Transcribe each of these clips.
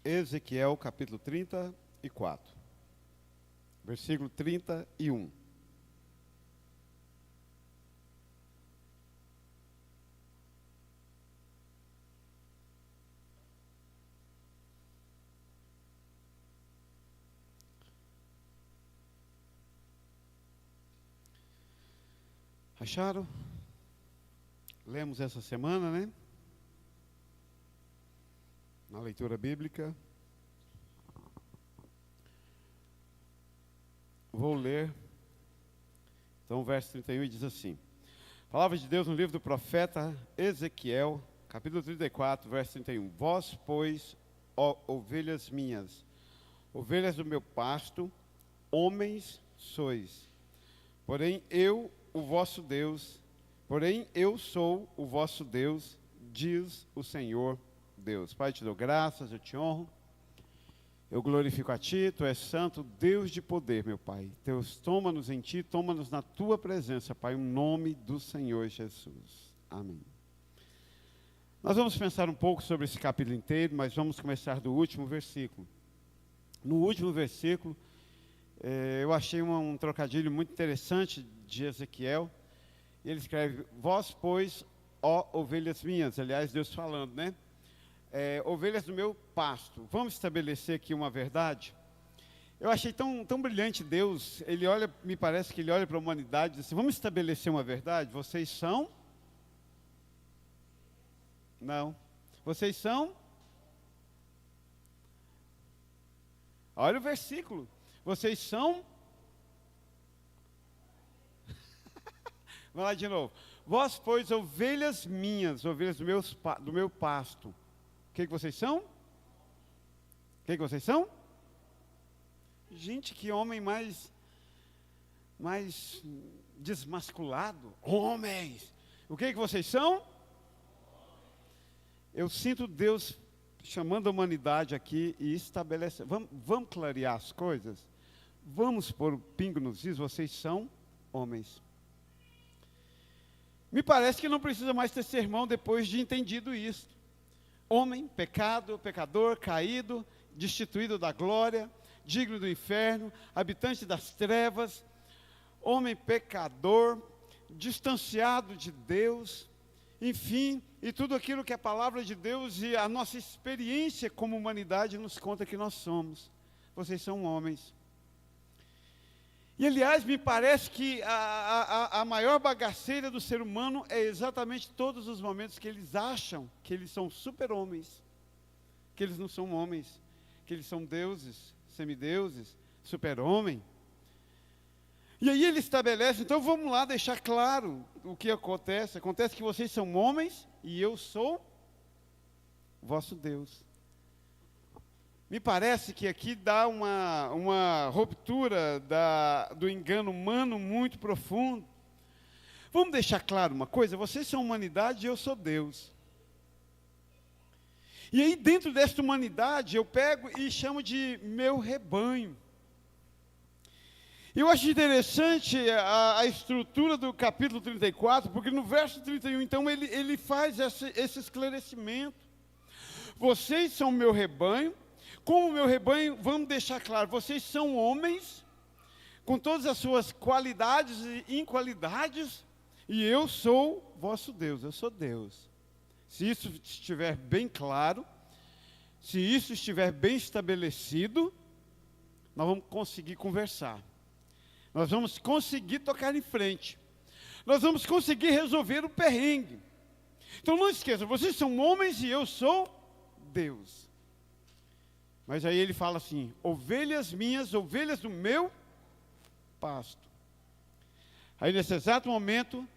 Ezequiel capítulo 34, versículo 31. Acharam? Lemos essa semana, né? Na leitura bíblica. Vou ler. Então, o verso 31 diz assim: Palavra de Deus no livro do profeta Ezequiel, capítulo 34, verso 31. Vós, pois, ó ovelhas minhas, ovelhas do meu pasto, homens sois. Porém, eu sou o vosso Deus, diz o Senhor Deus. Pai, te dou graças, eu te honro, eu glorifico a ti, tu és santo, Deus de poder, meu Pai. Deus, toma-nos em ti, toma-nos na tua presença, Pai, em nome do Senhor Jesus. Amém. Nós vamos pensar um pouco sobre esse capítulo inteiro, mas vamos começar do último versículo. No último versículo, eu achei um trocadilho muito interessante de Ezequiel. Ele escreve: Vós, pois, ó ovelhas minhas. Aliás, Deus falando, né? Ovelhas do meu pasto. Vamos estabelecer aqui uma verdade. Eu achei tão brilhante Deus. Ele olha, me parece que ele olha para a humanidade e diz assim: vamos estabelecer uma verdade. Vocês são? Não. Vocês são? Olha o versículo. Vocês são? Vamos lá de novo. Vós, pois, ovelhas minhas, ovelhas do meu pasto. O que vocês são? O que vocês são? Gente, que homem mais desmasculado. Homens! O que vocês são? Eu sinto Deus chamando a humanidade aqui e estabelecendo. Vamos clarear as coisas? Vamos pôr o pingo nos is. Vocês são homens. Me parece que não precisa mais ter sermão depois de entendido isso. Homem, pecado, pecador, caído, destituído da glória, digno do inferno, habitante das trevas, homem pecador, distanciado de Deus, enfim, e tudo aquilo que a palavra de Deus e a nossa experiência como humanidade nos conta que nós somos. Vocês são homens. E, aliás, me parece que a maior bagaceira do ser humano é exatamente todos os momentos que eles acham que eles são super-homens, que eles não são homens, que eles são deuses, semideuses, super-homem. E aí ele estabelece, então vamos lá deixar claro o que acontece. Acontece que vocês são homens e eu sou vosso Deus. Me parece que aqui dá uma ruptura do engano humano muito profundo. Vamos deixar claro uma coisa: vocês são humanidade e eu sou Deus. E aí dentro desta humanidade eu pego e chamo de meu rebanho. Eu acho interessante a estrutura do capítulo 34, porque no verso 31, então, ele faz esse esclarecimento. Vocês são meu rebanho. Como meu rebanho, vamos deixar claro, vocês são homens, com todas as suas qualidades e inqualidades, e eu sou vosso Deus, eu sou Deus. Se isso estiver bem claro, se isso estiver bem estabelecido, nós vamos conseguir conversar. Nós vamos conseguir tocar em frente. Nós vamos conseguir resolver o perrengue. Então não esqueça, vocês são homens e eu sou Deus. Mas aí ele fala assim: ovelhas minhas, ovelhas do meu pasto. Aí nesse exato momento,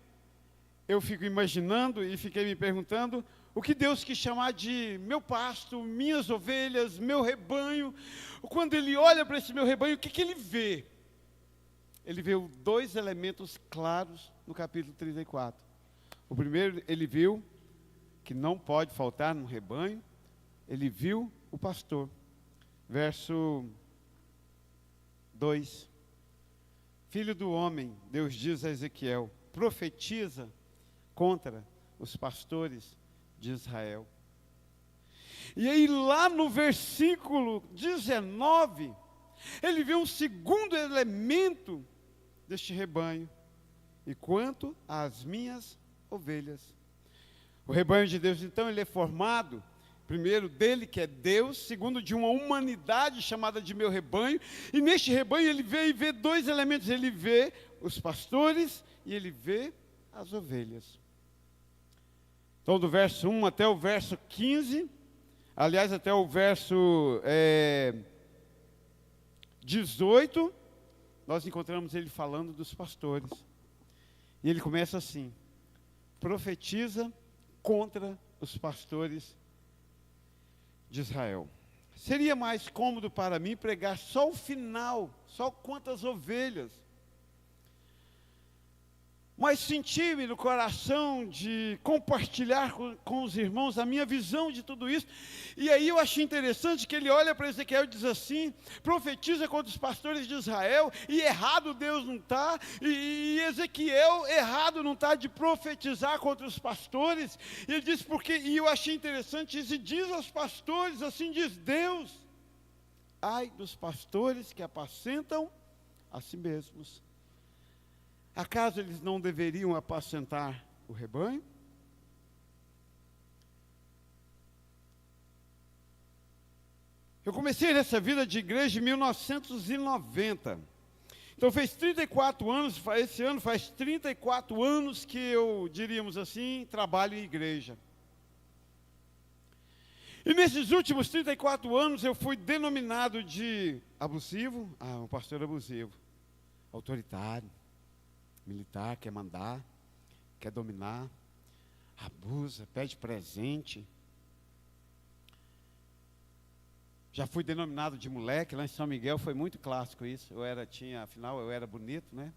eu fico imaginando e fiquei me perguntando, o que Deus quis chamar de meu pasto, minhas ovelhas, meu rebanho. Quando ele olha para esse meu rebanho, o que ele vê? Ele vê dois elementos claros no capítulo 34. O primeiro, ele viu que não pode faltar no rebanho, ele viu o pastor. Verso 2: Filho do homem, Deus diz a Ezequiel, profetiza contra os pastores de Israel. E aí lá no versículo 19, ele vê um segundo elemento deste rebanho. E quanto às minhas ovelhas. O rebanho de Deus, então, ele é formado, primeiro, dele que é Deus, segundo, de uma humanidade chamada de meu rebanho, e neste rebanho ele vê dois elementos, ele vê os pastores e ele vê as ovelhas. Então, do verso 1 até o verso 15, aliás, até o verso 18, nós encontramos ele falando dos pastores. E ele começa assim: profetiza contra os pastores de Israel. Seria mais cômodo para mim pregar só o final, só quantas ovelhas. Mas senti-me no coração de compartilhar com os irmãos a minha visão de tudo isso. E aí eu achei interessante que ele olha para Ezequiel e diz assim: profetiza contra os pastores de Israel, e errado Deus não está, e Ezequiel errado não está de profetizar contra os pastores. E ele diz porque, e eu achei interessante isso, e diz aos pastores, assim diz Deus: ai dos pastores que apacentam a si mesmos. Acaso eles não deveriam apacentar o rebanho? Eu comecei nessa vida de igreja em 1990. Então fez 34 anos, esse ano faz 34 anos que eu, diríamos assim, trabalho em igreja. E nesses últimos 34 anos eu fui denominado de abusivo, um pastor abusivo, autoritário, militar, quer mandar, quer dominar, abusa, pede presente. Já fui denominado de moleque, lá em São Miguel foi muito clássico isso. Afinal eu era bonito, né?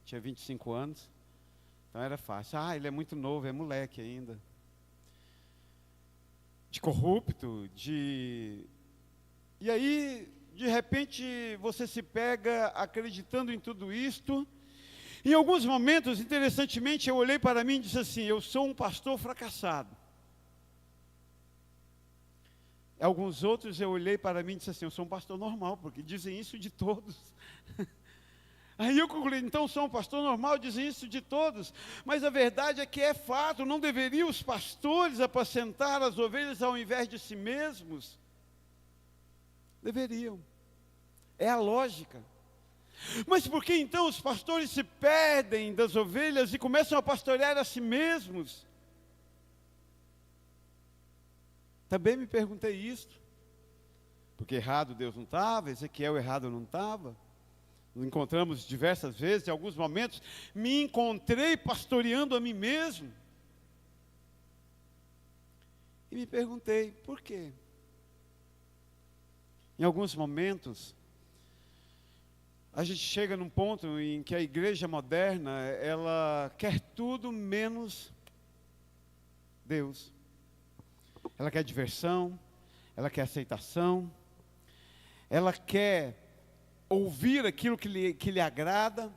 Tinha 25 anos, então era fácil. Ele é muito novo, é moleque ainda. De corrupto, E aí, de repente, você se pega acreditando em tudo isto. Em alguns momentos, interessantemente, eu olhei para mim e disse assim: eu sou um pastor fracassado. Alguns outros eu olhei para mim e disse assim: eu sou um pastor normal, porque dizem isso de todos. Aí eu concluí: então sou um pastor normal, dizem isso de todos. Mas a verdade é que é fato, não deveriam os pastores apacentar as ovelhas ao invés de si mesmos? Deveriam. É a lógica. Mas por que então os pastores se perdem das ovelhas e começam a pastorear a si mesmos? Também me perguntei isso. Porque errado Deus não estava, Ezequiel errado não estava. Nos encontramos diversas vezes, em alguns momentos, me encontrei pastoreando a mim mesmo. E me perguntei, por quê? Em alguns momentos, a gente chega num ponto em que a igreja moderna, ela quer tudo menos Deus. Ela quer diversão, ela quer aceitação, ela quer ouvir aquilo que lhe agrada.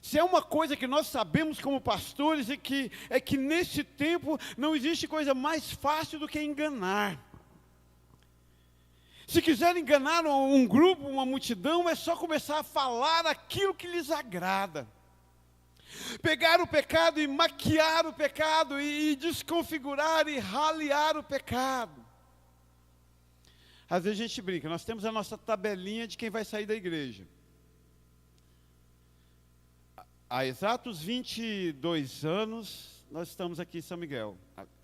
Se é uma coisa que nós sabemos como pastores, é que nesse tempo não existe coisa mais fácil do que enganar. Se quiser enganar um grupo, uma multidão, é só começar a falar aquilo que lhes agrada. Pegar o pecado e maquiar o pecado, e desconfigurar e ralear o pecado. Às vezes a gente brinca, nós temos a nossa tabelinha de quem vai sair da igreja. Há exatos 22 anos, nós estamos aqui em São Miguel.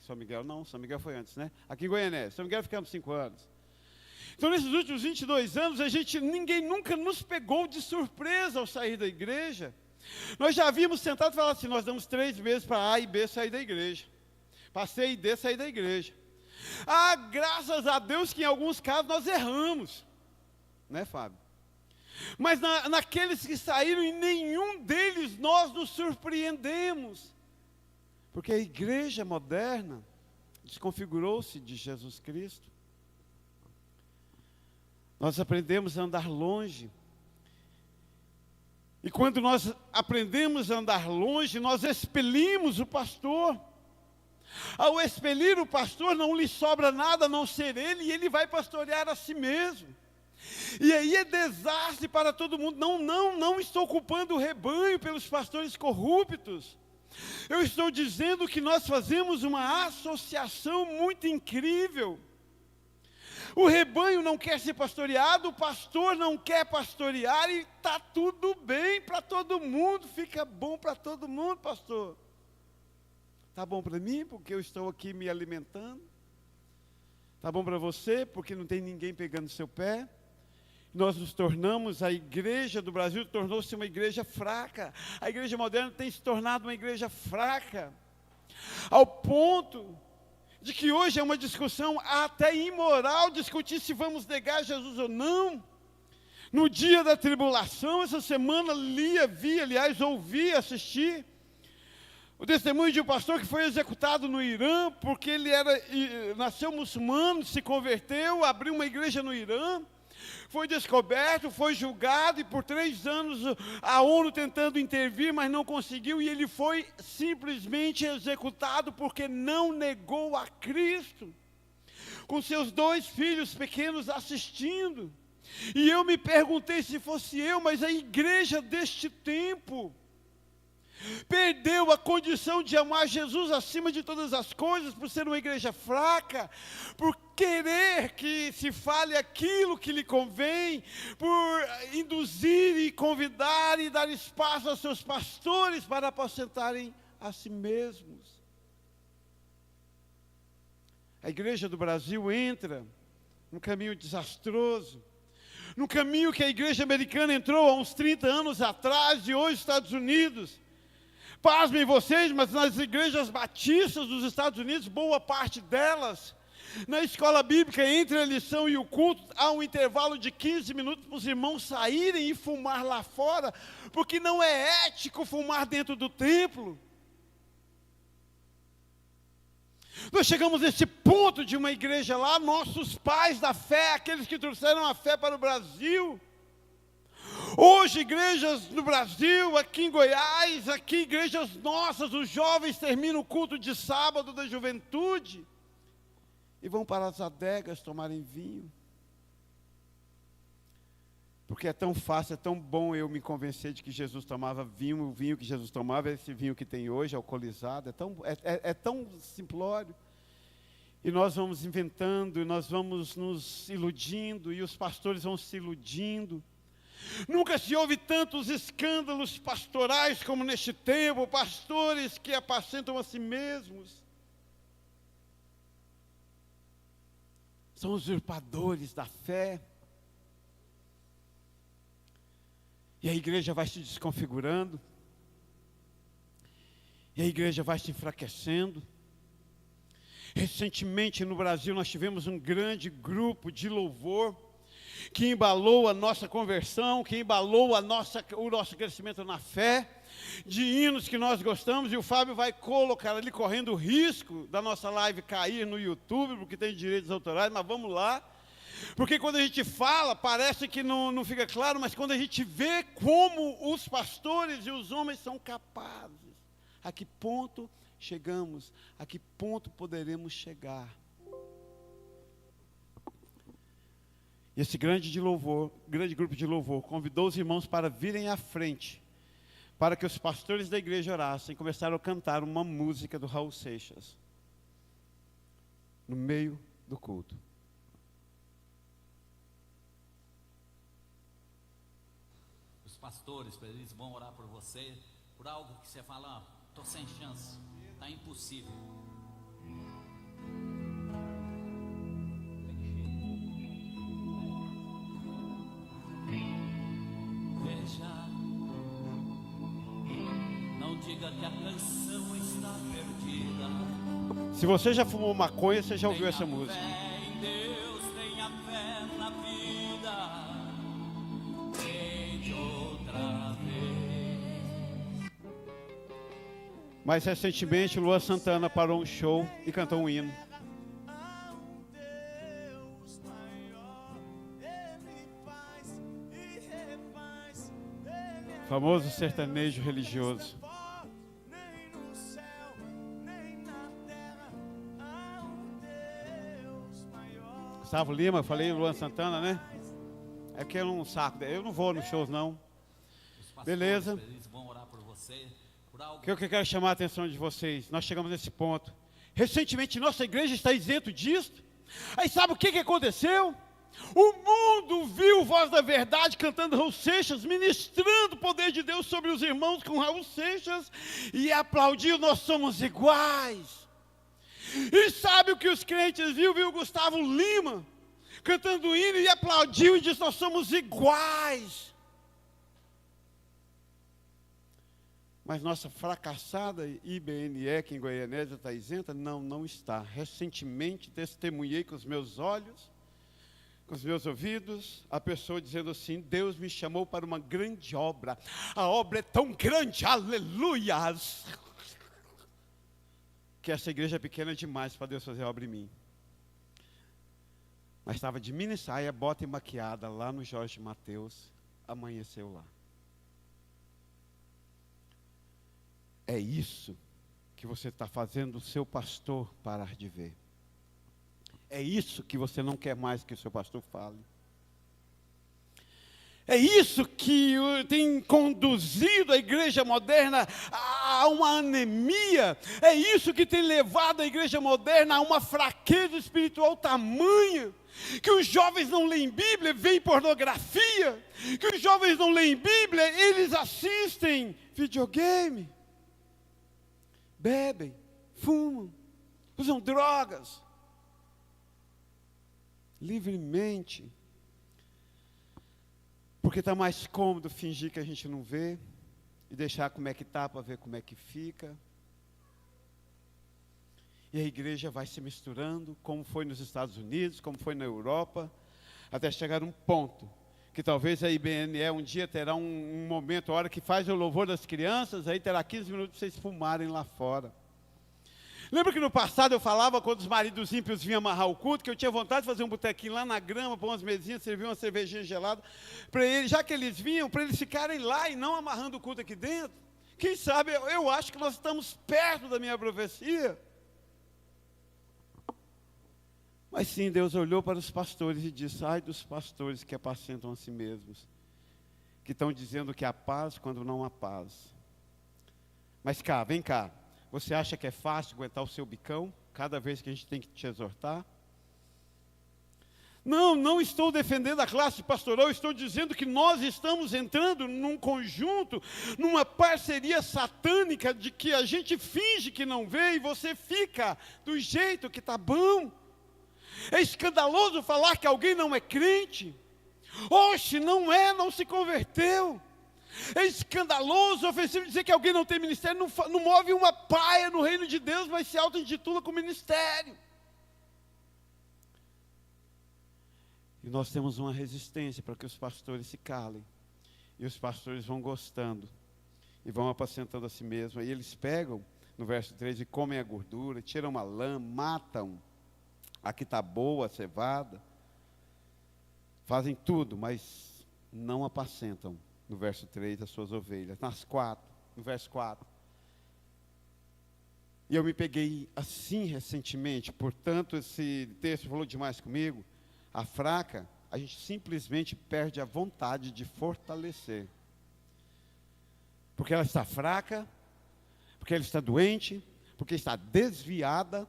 São Miguel não, São Miguel foi antes, né? Aqui em Goiânia, São Miguel ficamos 5 anos. Então, nesses últimos 22 anos, ninguém nunca nos pegou de surpresa ao sair da igreja. Nós já havíamos sentado e falado assim: nós damos 3 meses para A e B sair da igreja, para C e D sair da igreja. Graças a Deus que em alguns casos nós erramos, né, Fábio? Mas naqueles que saíram, em nenhum deles nós nos surpreendemos, porque a igreja moderna desconfigurou-se de Jesus Cristo. Nós aprendemos a andar longe. E quando nós aprendemos a andar longe, nós expelimos o pastor. Ao expelir o pastor, não lhe sobra nada a não ser ele, e ele vai pastorear a si mesmo. E aí é desastre para todo mundo. Não estou culpando o rebanho pelos pastores corruptos. Eu estou dizendo que nós fazemos uma associação muito incrível. O rebanho não quer ser pastoreado, o pastor não quer pastorear, e está tudo bem para todo mundo, fica bom para todo mundo, pastor. Está bom para mim, porque eu estou aqui me alimentando. Está bom para você, porque não tem ninguém pegando seu pé. Nós nos tornamos, a igreja do Brasil tornou-se uma igreja fraca. A igreja moderna tem se tornado uma igreja fraca, ao ponto de que hoje é uma discussão até imoral discutir se vamos negar Jesus ou não. No dia da tribulação, essa semana ouvi, assisti o testemunho de um pastor que foi executado no Irã, porque ele nasceu muçulmano, se converteu, abriu uma igreja no Irã, foi descoberto, foi julgado, e por 3 anos a ONU tentando intervir, mas não conseguiu, e ele foi simplesmente executado porque não negou a Cristo, com seus 2 filhos pequenos assistindo. E eu me perguntei, se fosse eu, mas a igreja deste tempo perdeu a condição de amar Jesus acima de todas as coisas, por ser uma igreja fraca, por querer que se fale aquilo que lhe convém, por induzir e convidar e dar espaço aos seus pastores para apacentarem a si mesmos. A igreja do Brasil entra num caminho desastroso, num caminho que a igreja americana entrou há uns 30 anos atrás, e hoje os Estados Unidos. Pasmem vocês, mas nas igrejas batistas dos Estados Unidos, boa parte delas, na escola bíblica, entre a lição e o culto, há um intervalo de 15 minutos para os irmãos saírem e fumar lá fora, porque não é ético fumar dentro do templo. Nós chegamos nesse ponto de uma igreja lá, nossos pais da fé, aqueles que trouxeram a fé para o Brasil. Hoje, igrejas no Brasil, aqui em Goiás, aqui igrejas nossas, os jovens terminam o culto de sábado da juventude e vão para as adegas tomarem vinho. Porque é tão fácil, é tão bom eu me convencer de que Jesus tomava vinho, o vinho que Jesus tomava é esse vinho que tem hoje, alcoolizado, é tão simplório. E nós vamos inventando, e nós vamos nos iludindo, e os pastores vão se iludindo. Nunca se houve tantos escândalos pastorais como neste tempo, pastores que apacentam a si mesmos. São usurpadores da fé. E a igreja vai se desconfigurando. E a igreja vai se enfraquecendo. Recentemente no Brasil nós tivemos um grande grupo de louvor que embalou a nossa conversão, que embalou o nosso crescimento na fé, de hinos que nós gostamos, e o Fábio vai colocar ali, correndo o risco da nossa live cair no YouTube, porque tem direitos autorais, mas vamos lá, porque quando a gente fala, parece que não fica claro, mas quando a gente vê como os pastores e os homens são capazes, a que ponto chegamos, a que ponto poderemos chegar. E esse grande grupo de louvor, convidou os irmãos para virem à frente, para que os pastores da igreja orassem, e começaram a cantar uma música do Raul Seixas, no meio do culto. Os pastores, eles vão orar por você, por algo que você fala, estou sem chance, está impossível. Não diga que a canção está perdida. Se você já fumou maconha, você já ouviu essa música. Tenha fé em Deus, tenha fé na vida. Tente outra vez. Mas recentemente, Luan Santana parou um show e cantou um hino. Famoso sertanejo religioso. Gustavo Lima, eu falei Luan Santana, né? É porque eu não saco, eu não vou nos shows não. Beleza. Eles vão orar por você, por algo. O que eu quero chamar a atenção de vocês? Nós chegamos nesse ponto. Recentemente nossa igreja está isento disso. Aí sabe o que aconteceu? O mundo viu Voz da Verdade cantando Raul Seixas, ministrando o poder de Deus sobre os irmãos com Raul Seixas, e aplaudiu, nós somos iguais. E sabe o que os crentes viu Gustavo Lima cantando o hino e aplaudiu e disse, nós somos iguais. Mas nossa fracassada IBNE, que em Goianésia está isenta? Não, não está. Recentemente testemunhei com os meus olhos, com os meus ouvidos, a pessoa dizendo assim, Deus me chamou para uma grande obra. A obra é tão grande, aleluias, que essa igreja é pequena demais para Deus fazer a obra em mim. Mas estava de mini saia, bota e maquiada, lá no Jorge Mateus, amanheceu lá. É isso que você está fazendo o seu pastor parar de ver. É isso que você não quer mais que o seu pastor fale. É isso que tem conduzido a igreja moderna a uma anemia. É isso que tem levado a igreja moderna a uma fraqueza espiritual tamanha. Que os jovens não leem Bíblia, veem pornografia. Que os jovens não leem Bíblia, eles assistem videogame. Bebem, fumam, usam drogas. Livremente. Porque está mais cômodo fingir que a gente não vê e deixar como é que está para ver como é que fica. E a igreja vai se misturando, como foi nos Estados Unidos, como foi na Europa, até chegar a um ponto que talvez a IBNE um dia terá um momento, a hora que faz o louvor das crianças, aí terá 15 minutos para vocês fumarem lá fora. Lembra que no passado eu falava, quando os maridos ímpios vinham amarrar o culto, que eu tinha vontade de fazer um botequinho lá na grama, pôr umas mesinhas, servir uma cervejinha gelada, para eles, já que eles vinham, para eles ficarem lá e não amarrando o culto aqui dentro. Quem sabe, eu acho que nós estamos perto da minha profecia. Mas sim, Deus olhou para os pastores e disse, ai dos pastores que apacentam a si mesmos, que estão dizendo que há paz quando não há paz. Mas vem cá, você acha que é fácil aguentar o seu bicão, cada vez que a gente tem que te exortar? Não estou defendendo a classe pastoral, estou dizendo que nós estamos entrando num conjunto, numa parceria satânica de que a gente finge que não vê e você fica do jeito que está bom. É escandaloso falar que alguém não é crente. Oxe, não se converteu. É escandaloso, ofensivo dizer que alguém não tem ministério, não move uma paia no reino de Deus, mas se auto-intitula com ministério. E nós temos uma resistência para que os pastores se calem. E os pastores vão gostando. E vão apacentando a si mesmos. Aí eles pegam, no verso 3, e comem a gordura, tiram a lã, matam. Aqui está boa a cevada. Fazem tudo, mas não apacentam, no verso 3, as suas ovelhas. No verso 4. E eu me peguei assim recentemente, portanto, esse texto falou demais comigo. A fraca, a gente simplesmente perde a vontade de fortalecer. Porque ela está fraca, porque ela está doente, porque está desviada.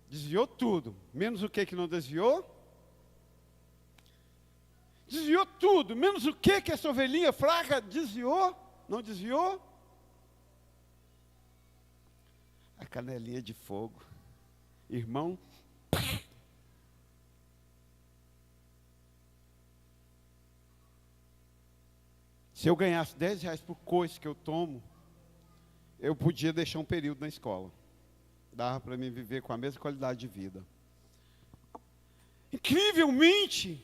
Desviou tudo, menos o que não desviou? Desviou tudo, menos o que essa ovelhinha fraca desviou? Não desviou? A canelinha de fogo. Irmão, se eu ganhasse R$10 por coisa que eu tomo, eu podia deixar um período na escola. Dava para mim viver com a mesma qualidade de vida. Incrivelmente,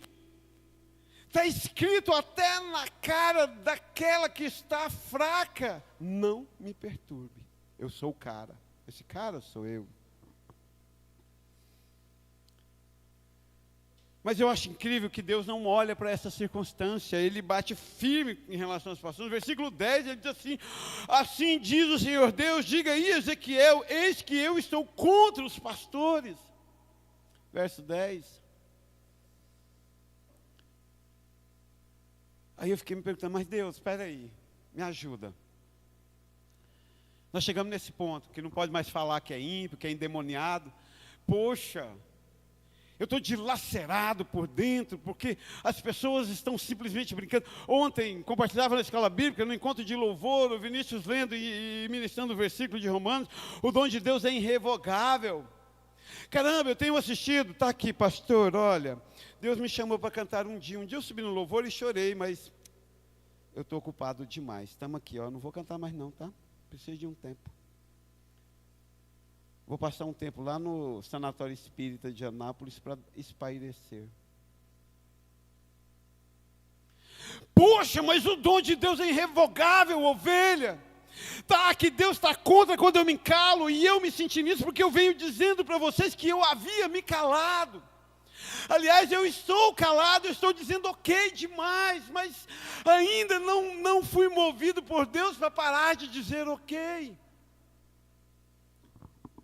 está escrito até na cara daquela que está fraca, não me perturbe, eu sou o cara, esse cara sou eu. Mas eu acho incrível que Deus não olha para essa circunstância, Ele bate firme em relação às pastores. No versículo 10, Ele diz assim, assim diz o Senhor Deus, diga aí Ezequiel, eis que eu estou contra os pastores. Verso 10, Aí eu fiquei me perguntando, mas Deus, espera aí, me ajuda. Nós chegamos nesse ponto, que não pode mais falar que é ímpio, que é endemoniado. Poxa, eu estou dilacerado por dentro, porque as pessoas estão simplesmente brincando. Ontem, compartilhava na escola bíblica, no encontro de louvor, o Vinícius lendo e ministrando o versículo de Romanos, o dom de Deus é irrevogável. Caramba, eu tenho assistido, está aqui, pastor, olha, Deus me chamou para cantar um dia eu subi no louvor e chorei, mas eu estou ocupado demais. Estamos aqui, ó, não vou cantar mais não, tá? Preciso de um tempo. Vou passar um tempo lá no Sanatório Espírita de Anápolis para espairecer. Poxa, mas o dom de Deus é irrevogável, ovelha. Tá, que Deus está contra quando eu me calo, e eu me senti nisso porque eu venho dizendo para vocês que eu havia me calado. Aliás, eu estou calado, eu estou dizendo ok demais, mas ainda não fui movido por Deus para parar de dizer ok.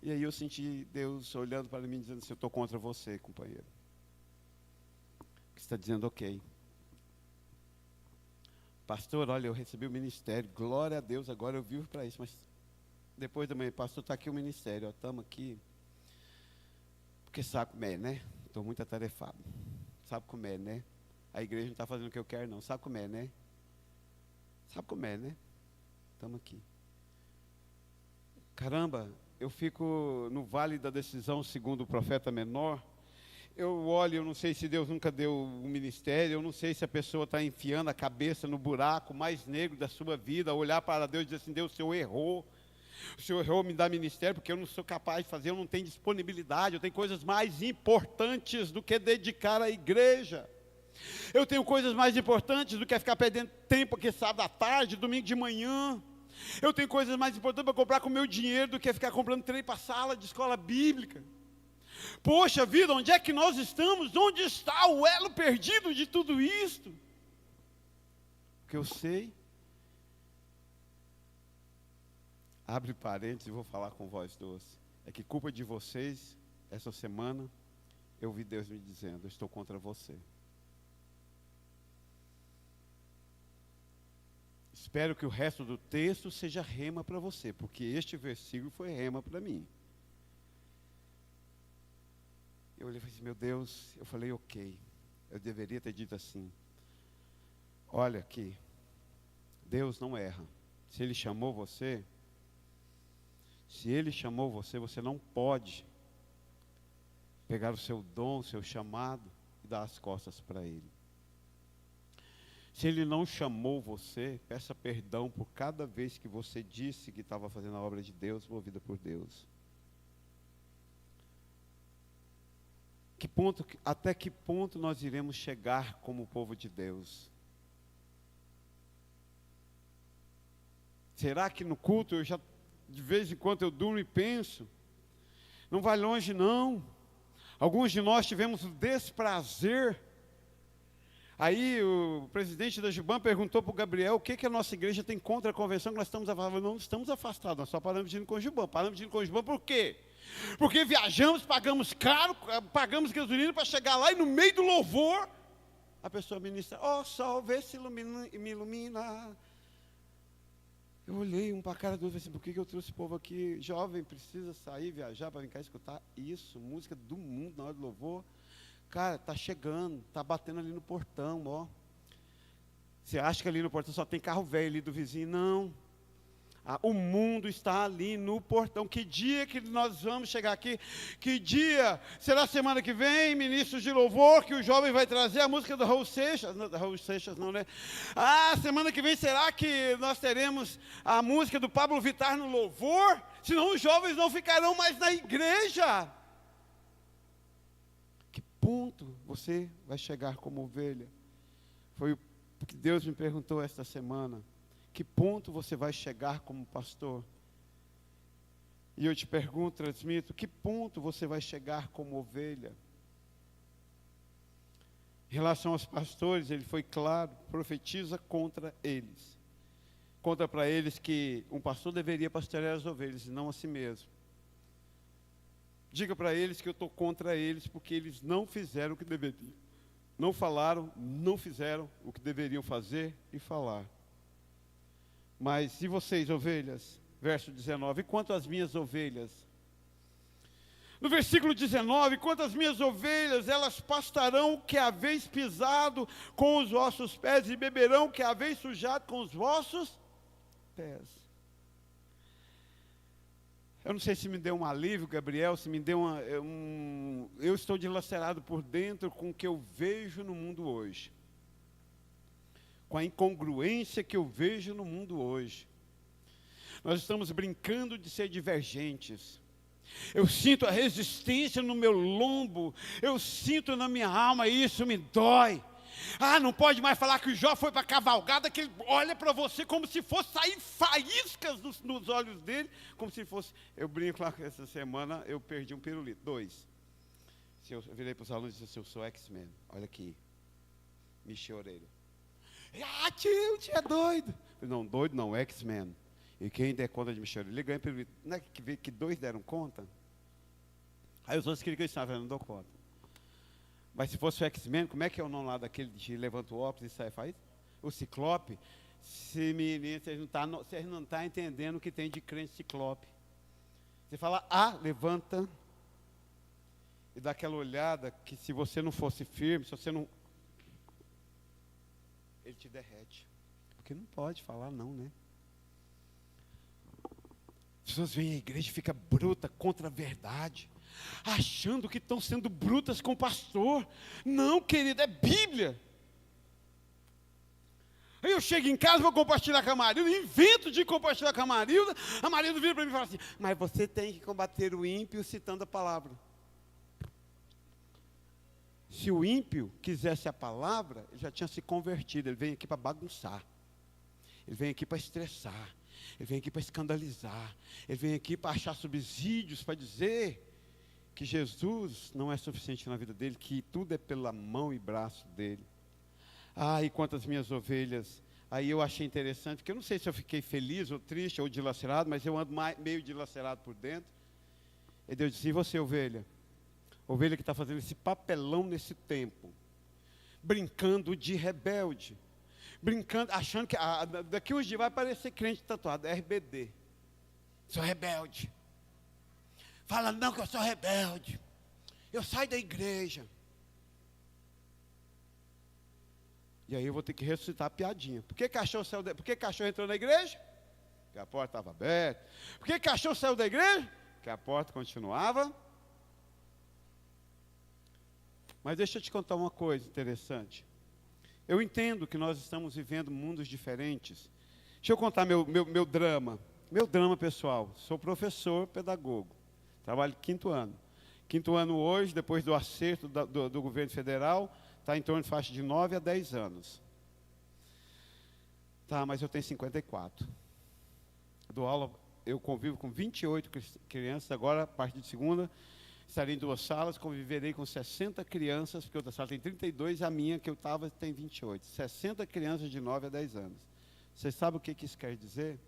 E aí eu senti Deus olhando para mim dizendo assim, eu estou contra você, companheiro. Que está dizendo ok. Pastor, olha, eu recebi o ministério, glória a Deus, agora eu vivo para isso, mas depois da manhã, pastor, está aqui o ministério, estamos aqui, porque sabe como é, né? Estou muito atarefado, sabe como é, né? A igreja não está fazendo o que eu quero não, sabe como é, né? Sabe como é, né? Estamos aqui. Caramba, eu fico no vale da decisão, segundo o profeta menor. Eu olho, eu não sei se Deus nunca deu um ministério, eu não sei se a pessoa está enfiando a cabeça no buraco mais negro da sua vida, olhar para Deus e dizer assim, Deus, o Senhor errou me dá ministério, porque eu não sou capaz de fazer, eu não tenho disponibilidade, eu tenho coisas mais importantes do que dedicar à igreja. Eu tenho coisas mais importantes do que ficar perdendo tempo aqui sábado à tarde, domingo de manhã. Eu tenho coisas mais importantes para comprar com o meu dinheiro do que ficar comprando trem para a sala de escola bíblica. Poxa vida, onde é que nós estamos? Onde está o elo perdido de tudo isto? O que eu sei, abre parênteses e vou falar com voz doce, é que culpa de vocês, essa semana, eu ouvi Deus me dizendo, eu estou contra você. Espero que o resto do texto seja rema para você, porque este versículo foi rema para mim. Eu olhei e falei assim, meu Deus, eu falei, ok, eu deveria ter dito assim, olha aqui, Deus não erra, se Ele chamou você, você não pode pegar o seu dom, o seu chamado e dar as costas para Ele. Se Ele não chamou você, peça perdão por cada vez que você disse que estava fazendo a obra de Deus, movida por Deus. Até que ponto nós iremos chegar como povo de Deus? Será que no culto, de vez em quando eu durmo e penso, não vai longe não. Alguns de nós tivemos o desprazer. Aí o presidente da Gibam perguntou para o Gabriel o que a nossa igreja tem contra a convenção que nós estamos afastados. Não estamos afastados, nós só paramos de ir com o Gibam. Paramos de ir com o Gibam por quê? Porque viajamos, pagamos caro, pagamos gasolina para chegar lá e no meio do louvor, a pessoa ministra, ó sol, vê se me ilumina. Eu olhei um para a cara do outro e falei assim, por que eu trouxe esse povo aqui? Jovem, precisa sair, viajar para vir cá escutar isso, música do mundo na hora do louvor. Cara, está chegando, está batendo ali no portão, ó. Você acha que ali no portão só tem carro velho ali do vizinho? Não. O mundo está ali no portão. Que dia que nós vamos chegar aqui? Que dia? Será semana que vem, ministros de louvor, que o jovem vai trazer a música do Raul Seixas? Não, Raul Seixas não, né? Semana que vem, será que nós teremos a música do Pablo Vittar no louvor? Senão os jovens não ficarão mais na igreja. Que ponto você vai chegar como ovelha? Foi o que Deus me perguntou esta semana. Que ponto você vai chegar como pastor? E eu te pergunto, transmito, que ponto você vai chegar como ovelha? Em relação aos pastores, ele foi claro, profetiza contra eles. Conta para eles que um pastor deveria pastorear as ovelhas e não a si mesmo. Diga para eles que eu estou contra eles porque eles não fizeram o que deveriam. não falaram, não fizeram o que deveriam fazer e falar. Mas e vocês, ovelhas? Verso 19, quanto às minhas ovelhas? No versículo 19, quanto às minhas ovelhas, elas pastarão o que haveis pisado com os vossos pés e beberão o que haveis sujado com os vossos pés. Eu não sei se me deu um alívio, Gabriel, se me deu eu estou dilacerado por dentro com o que eu vejo no mundo hoje. Com a incongruência que eu vejo no mundo hoje. Nós estamos brincando de ser divergentes. Eu sinto a resistência no meu lombo, eu sinto na minha alma, e isso me dói. Não pode mais falar que o Jó foi para a cavalgada, que ele olha para você como se fosse sair faíscas nos olhos dele, como se fosse... Eu brinco lá, essa semana eu perdi um pirulito, 2. Eu virei para os alunos e disse, eu sou X-Men, olha aqui, mexi a orelha. Tio é doido. Eu, não, doido não, X-Men. E quem der conta de mexer a orelha, ele ganha pirulito. Não é que 2 deram conta? Aí os outros queriam que eu ensinava, eu não dou conta. Mas se fosse o X-Men, como é que é o nome lá daquele de levanta o óculos e sai faz? O Ciclope. Vocês não estão entendendo o que tem de crente Ciclope. Você fala, levanta. E dá aquela olhada que se você não fosse firme, se você não... Ele te derrete. Porque não pode falar não, né? As pessoas vêm à igreja e ficam bruta contra a verdade, achando que estão sendo brutas com o pastor. Não, querido, é Bíblia. Aí eu chego em casa, vou compartilhar com a Marilda, invento de compartilhar com a Marilda vira para mim e fala assim, mas você tem que combater o ímpio citando a palavra. Se o ímpio quisesse a palavra, ele já tinha se convertido, ele vem aqui para bagunçar, ele vem aqui para estressar, ele vem aqui para escandalizar, ele vem aqui para achar subsídios, para dizer que Jesus não é suficiente na vida dele, que tudo é pela mão e braço dele. E quantas minhas ovelhas, aí eu achei interessante, porque eu não sei se eu fiquei feliz ou triste ou dilacerado, mas eu ando meio dilacerado por dentro. E Deus disse, e você, ovelha? Ovelha que está fazendo esse papelão nesse tempo, brincando de rebelde, brincando, achando que daqui uns dias vai aparecer crente tatuado, RBD. Sou rebelde. Fala não que eu sou rebelde. Eu saio da igreja. E aí eu vou ter que ressuscitar a piadinha. Por que cachorro entrou na igreja? Porque a porta estava aberta. Por que cachorro saiu da igreja? Porque a porta continuava. Mas deixa eu te contar uma coisa interessante. Eu entendo que nós estamos vivendo mundos diferentes. Deixa eu contar meu drama. Meu drama pessoal. Sou professor, pedagogo. Trabalho 5º ano. 5º ano hoje, depois do acerto do governo federal, está em torno de faixa de 9 a 10 anos. Mas eu tenho 54. Dou aula, eu convivo com 28 crianças, agora, a partir de segunda, estarei em 2 salas, conviverei com 60 crianças, porque outra sala tem 32, a minha que eu estava tem 28. 60 crianças de 9 a 10 anos. Vocês sabem o que isso quer dizer?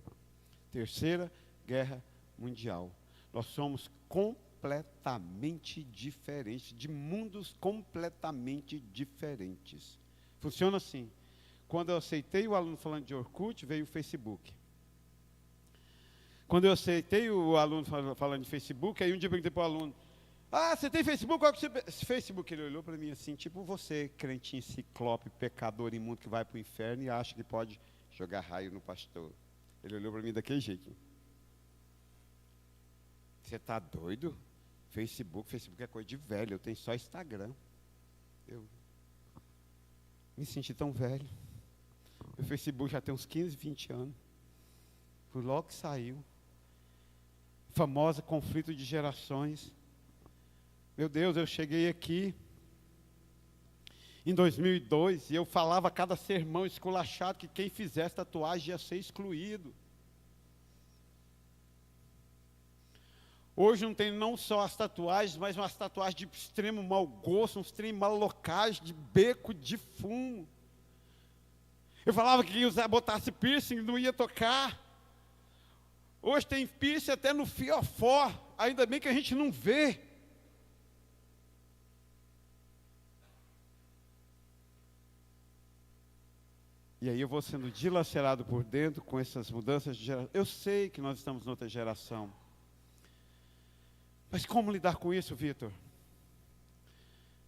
Terceira Guerra Mundial. Nós somos completamente diferentes, de mundos completamente diferentes. Funciona assim. Quando eu aceitei o aluno falando de Orkut, veio o Facebook. Quando eu aceitei o aluno falando de Facebook, aí um dia eu perguntei para o aluno, você tem Facebook? Qual que é o seu Facebook? Ele olhou para mim assim, tipo você, crentinho, ciclope, pecador imundo que vai para o inferno e acha que pode jogar raio no pastor. Ele olhou para mim daquele jeito. Você está doido? Facebook é coisa de velho, eu tenho só Instagram. Eu me senti tão velho. Meu Facebook já tem uns 15, 20 anos. Foi logo que saiu. Famosa conflito de gerações. Meu Deus, eu cheguei aqui em 2002 e eu falava a cada sermão esculachado que quem fizesse tatuagem ia ser excluído. Hoje não tem não só as tatuagens, mas umas tatuagens de extremo mau gosto, uns trem malocais, de beco de fumo. Eu falava que quem botasse piercing não ia tocar. Hoje tem piercing até no fiofó, ainda bem que a gente não vê. E aí eu vou sendo dilacerado por dentro com essas mudanças de geração. Eu sei que nós estamos noutra geração. Mas como lidar com isso, Vitor?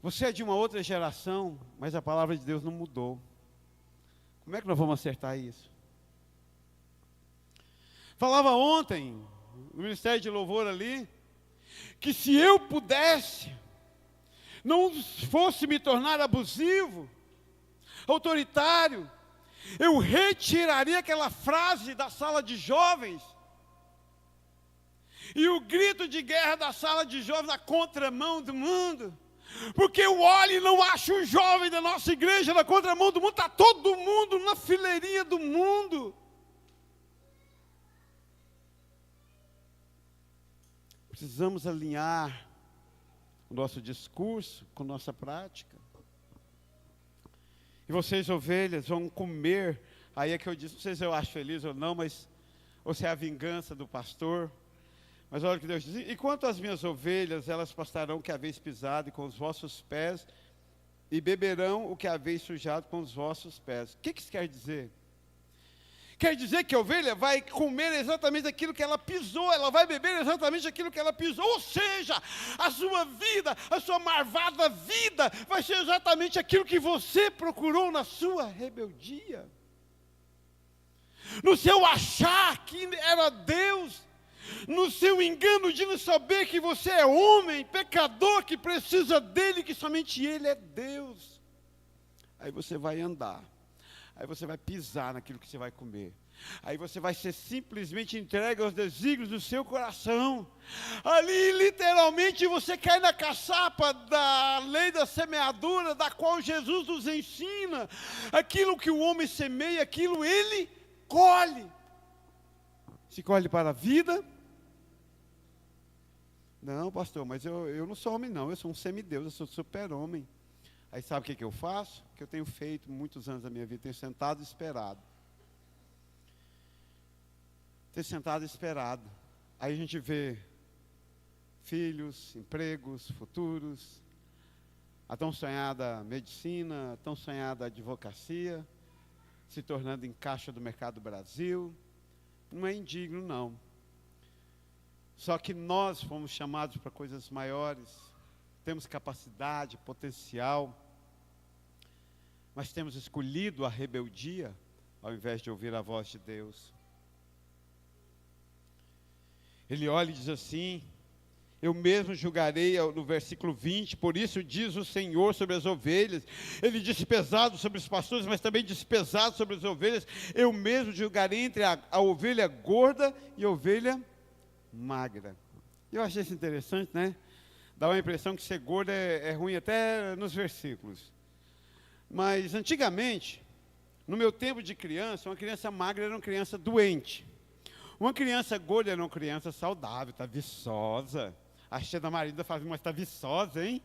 Você é de uma outra geração, mas a palavra de Deus não mudou. Como é que nós vamos acertar isso? Falava ontem, no Ministério de Louvor ali, que se eu pudesse, não fosse me tornar abusivo, autoritário, eu retiraria aquela frase da sala de jovens, e o grito de guerra da sala de jovens na contramão do mundo, porque eu olho e não acho um jovem da nossa igreja na contramão do mundo, está todo mundo na fileirinha do mundo. Precisamos alinhar o nosso discurso com nossa prática. E vocês, ovelhas, vão comer. Aí é que eu disse, não sei se eu acho feliz ou não, mas ou se é a vingança do pastor. Mas olha o que Deus diz: e quanto às minhas ovelhas, elas pastarão o que haveis pisado, e com os vossos pés, e beberão o que haveis sujado com os vossos pés. O que isso quer dizer? Quer dizer que a ovelha vai comer exatamente aquilo que ela pisou, ela vai beber exatamente aquilo que ela pisou, ou seja, a sua vida, a sua marvada vida, vai ser exatamente aquilo que você procurou na sua rebeldia, no seu achar que era Deus, no seu engano de não saber que você é homem, pecador, que precisa dele, que somente ele é Deus. Aí você vai andar. Aí você vai pisar naquilo que você vai comer. Aí você vai ser simplesmente entregue aos desígnios do seu coração. Ali, literalmente, você cai na caçapa da lei da semeadura, da qual Jesus nos ensina. Aquilo que o homem semeia, aquilo ele colhe. Se colhe para a vida. Não, pastor, mas eu não sou homem não, eu sou um semideus, eu sou super-homem. Aí sabe o que eu faço? O que eu tenho feito muitos anos da minha vida, tenho sentado e esperado. Tenho sentado e esperado. Aí a gente vê filhos, empregos, futuros, a tão sonhada medicina, a tão sonhada advocacia, se tornando em caixa do mercado do Brasil. Não é indigno, não. Só que nós fomos chamados para coisas maiores, temos capacidade, potencial, mas temos escolhido a rebeldia ao invés de ouvir a voz de Deus. Ele olha e diz assim: eu mesmo julgarei, no versículo 20, por isso diz o Senhor sobre as ovelhas. Ele disse pesado sobre os pastores, mas também disse pesado sobre as ovelhas. Eu mesmo julgarei entre a ovelha gorda e a ovelha magra. Eu achei isso interessante, né? Dá uma impressão que ser gordo é ruim até nos versículos. Mas antigamente, no meu tempo de criança, uma criança magra era uma criança doente. Uma criança gorda era uma criança saudável, está viçosa. A tia da Marida fala, mas está viçosa, hein?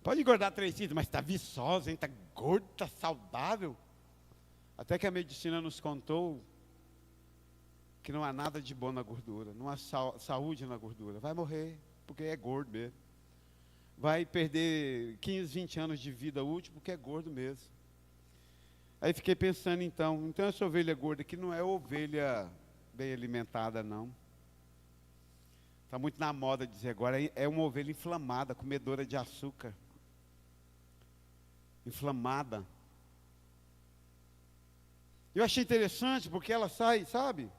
Pode engordar 3 quilos, mas está viçosa, hein? Está gorda, está saudável. Até que a medicina nos contou que não há nada de bom na gordura, não há saúde na gordura. Vai morrer, porque é gordo mesmo. Vai perder 15, 20 anos de vida útil, porque é gordo mesmo. Aí fiquei pensando então essa ovelha gorda aqui não é ovelha bem alimentada, não. Está muito na moda dizer agora, é uma ovelha inflamada, comedora de açúcar. Inflamada. Eu achei interessante, porque ela sai, sabe?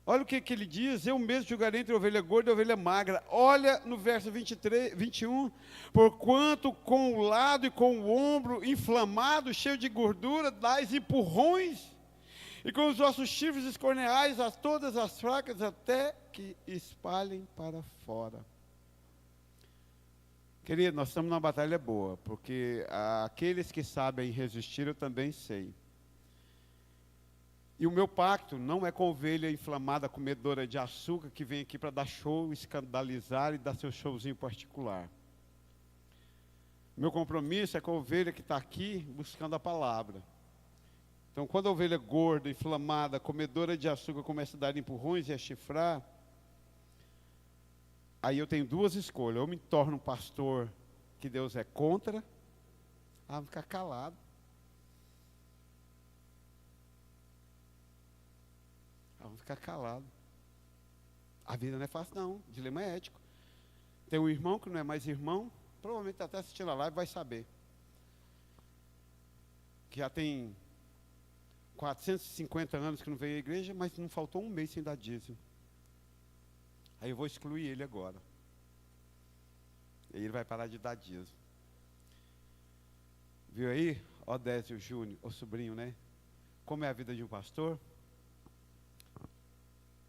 Olha o que ele diz: eu mesmo julgarei entre a ovelha gorda e a ovelha magra. Olha no verso 21, porquanto com o lado e com o ombro inflamado, cheio de gordura, dais empurrões, e com os ossos chifres escorneais a todas as fracas, até que espalhem para fora. Querido, nós estamos numa batalha boa, porque aqueles que sabem resistir, eu também sei. E o meu pacto não é com ovelha inflamada, comedora de açúcar, que vem aqui para dar show, escandalizar e dar seu showzinho particular. Meu compromisso é com a ovelha que está aqui buscando a palavra. Então, quando a ovelha gorda, inflamada, comedora de açúcar começa a dar empurrões e a chifrar, aí eu tenho 2 escolhas: ou me torno um pastor que Deus é contra, vou ficar calado. ficar calado. A vida não é fácil, não. Dilema é ético. Tem um irmão que não é mais irmão, provavelmente está até assistindo a live, vai saber. Que já tem 450 anos que não veio à igreja, mas não faltou um mês sem dar dízimo. Aí eu vou excluir ele agora. E ele vai parar de dar dízimo. Viu aí? Odésio Júnior, o sobrinho, né? Como é a vida de um pastor?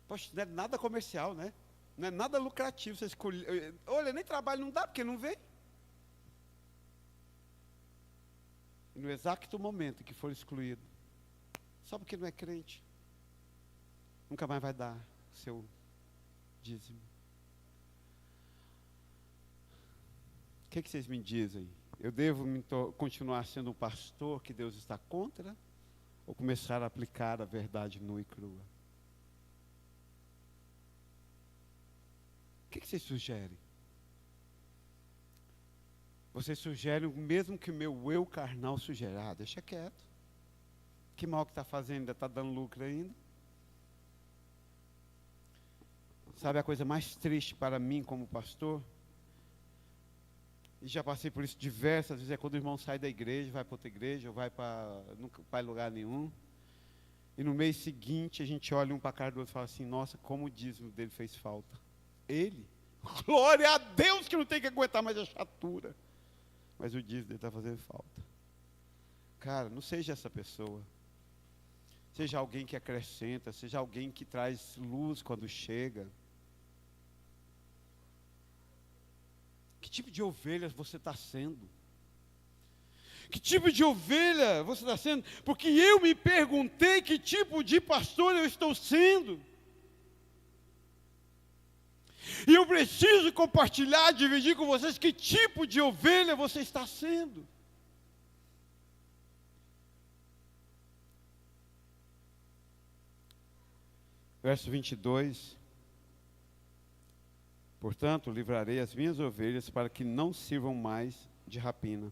Poxa, não é nada comercial, né? Não é nada lucrativo. Você escolhe, olha, nem trabalho não dá, porque não vem. E no exato momento que for excluído, só porque não é crente, nunca mais vai dar o seu dízimo. O que vocês me dizem? Eu devo continuar sendo um pastor que Deus está contra? Ou começar a aplicar a verdade nua e crua? O que vocês sugerem? Vocês sugerem o mesmo que o meu eu carnal sugerir. Deixa quieto. Que mal que está fazendo? Ainda está dando lucro ainda? Sabe a coisa mais triste para mim como pastor? E já passei por isso diversas vezes, é quando o irmão sai da igreja, vai para outra igreja, ou vai para nunca vai lugar nenhum. E no mês seguinte a gente olha um para a cara do outro e fala assim, nossa, como o dízimo dele fez falta. Ele, glória a Deus que não tem que aguentar mais a chatura. Mas o dízimo dele está fazendo falta. Cara, não seja essa pessoa. Seja alguém que acrescenta, seja alguém que traz luz quando chega. Que tipo de ovelha você está sendo? Que tipo de ovelha você está sendo? Porque eu me perguntei que tipo de pastor eu estou sendo. E eu preciso compartilhar, dividir com vocês que tipo de ovelha você está sendo. Verso 22. Portanto, livrarei as minhas ovelhas para que não sirvam mais de rapina.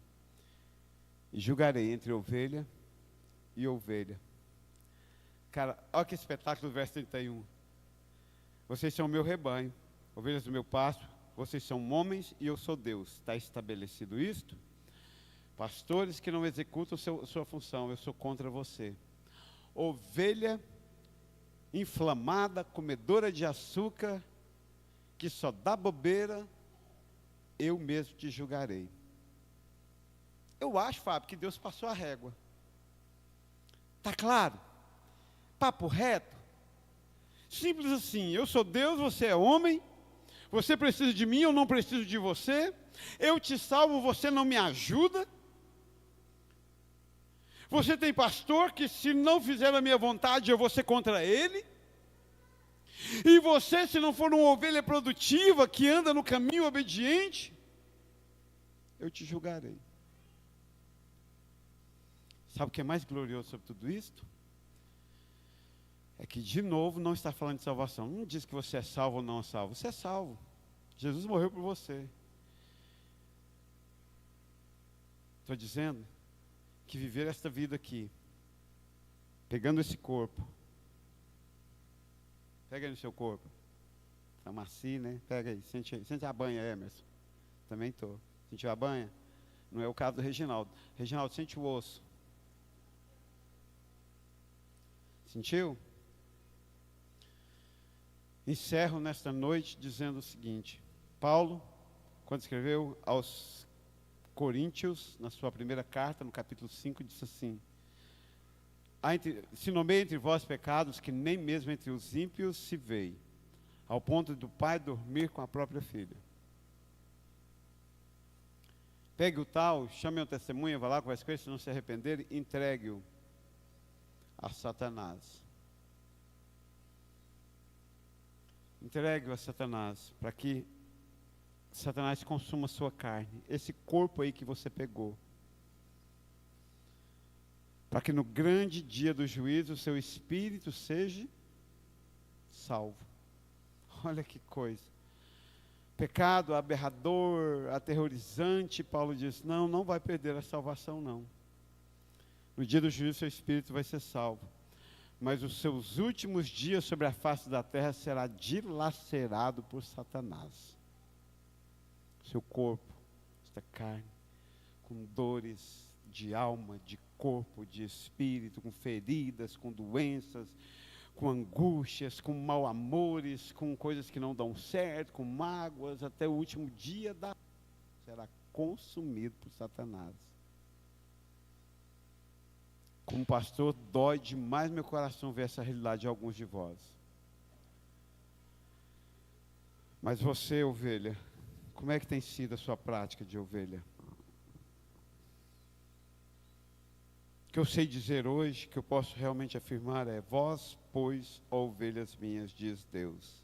E julgarei entre ovelha e ovelha. Cara, olha que espetáculo do verso 31. Vocês são o meu rebanho, ovelhas do meu pasto, vocês são homens e eu sou Deus. Está estabelecido isto? Pastores que não executam sua função, eu sou contra você. Ovelha inflamada, comedora de açúcar, que só dá bobeira, eu mesmo te julgarei. Eu acho, Fábio, que Deus passou a régua. Está claro? Papo reto. Simples assim, eu sou Deus, você é homem, você precisa de mim, eu não preciso de você, eu te salvo, você não me ajuda. Você tem pastor que se não fizer a minha vontade, eu vou ser contra ele. E você, se não for uma ovelha produtiva, que anda no caminho obediente, eu te julgarei. Sabe o que é mais glorioso sobre tudo isto? É que, de novo, não está falando de salvação. Não diz que você é salvo ou não é salvo. Você é salvo. Jesus morreu por você. Estou dizendo que viver esta vida aqui, pegando esse corpo, pega aí no seu corpo. Está macio, né? Pega aí. Sente a banha, Emerson. Também estou. Sentiu a banha? Não é o caso do Reginaldo. Reginaldo, sente o osso. Sentiu? Encerro nesta noite dizendo o seguinte. Paulo, quando escreveu aos Coríntios, na sua primeira carta, no capítulo 5, disse assim: se nomeia entre vós pecados que nem mesmo entre os ímpios se vê, ao ponto do pai dormir com a própria filha. Pegue o tal, chame uma testemunha, vá lá, converse com ele, se não se arrepender, entregue-o a Satanás. Entregue-o a Satanás, para que Satanás consuma a sua carne, esse corpo aí que você pegou. Para que no grande dia do juízo, o seu espírito seja salvo. Olha que coisa. Pecado aberrador, aterrorizante, Paulo diz, não vai perder a salvação não. No dia do juízo, seu espírito vai ser salvo. mas os seus últimos dias sobre a face da terra será dilacerado por Satanás. Seu corpo, esta carne, com dores de alma, de corpo, de espírito, com feridas, com doenças, com angústias, com mal-amores, com coisas que não dão certo, com mágoas, até o último dia será consumido por Satanás. Como pastor, dói demais meu coração ver essa realidade de alguns de vós. Mas você, ovelha, como é que tem sido a sua prática de ovelha? O que eu sei dizer hoje, que eu posso realmente afirmar é: vós, pois, ovelhas minhas, diz Deus.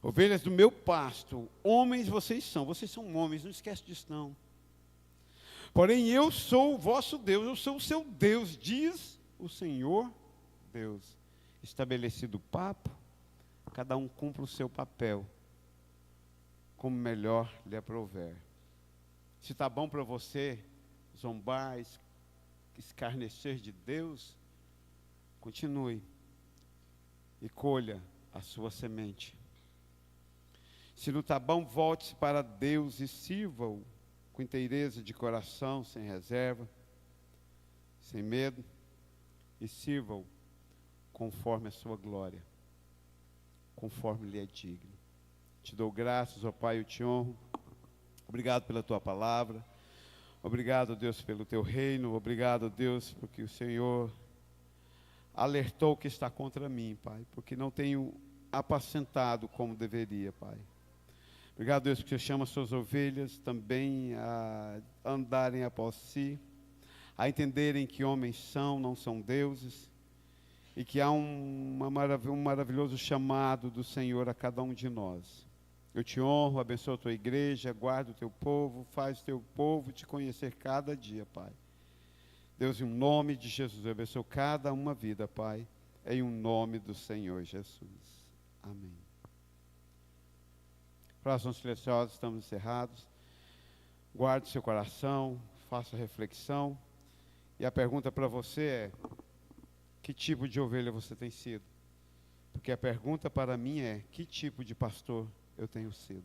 Ovelhas do meu pasto, homens vocês são homens, não esquece disso não. Porém eu sou o vosso Deus, eu sou o seu Deus, diz o Senhor Deus. Estabelecido o papo, cada um cumpre o seu papel, como melhor lhe aprouver. Se está bom para você zombar, escarnecer de Deus, continue e colha a sua semente. Se não está bom, volte-se para Deus e sirva-o com inteireza de coração, sem reserva, sem medo, e sirva-o conforme a sua glória, conforme lhe é digno. Te dou graças, ó Pai, eu te honro. Obrigado pela tua palavra. Obrigado, Deus, pelo teu reino. Obrigado, Deus, porque o Senhor alertou que está contra mim, Pai, porque não tenho apacentado como deveria, Pai. Obrigado, Deus, porque o Senhor chama as suas ovelhas também a andarem após si, a entenderem que homens não são deuses, e que há um maravilhoso chamado do Senhor a cada um de nós. Eu te honro, abençoo a tua igreja, guarda o teu povo, faz o teu povo te conhecer cada dia, Pai. Deus, em nome de Jesus, eu abençoo cada uma vida, Pai, em um nome do Senhor Jesus. Amém. Próximos silenciosos, estamos encerrados. Guarde seu coração, faça reflexão. E a pergunta para você é: que tipo de ovelha você tem sido? Porque a pergunta para mim é: que tipo de pastor eu tenho sido?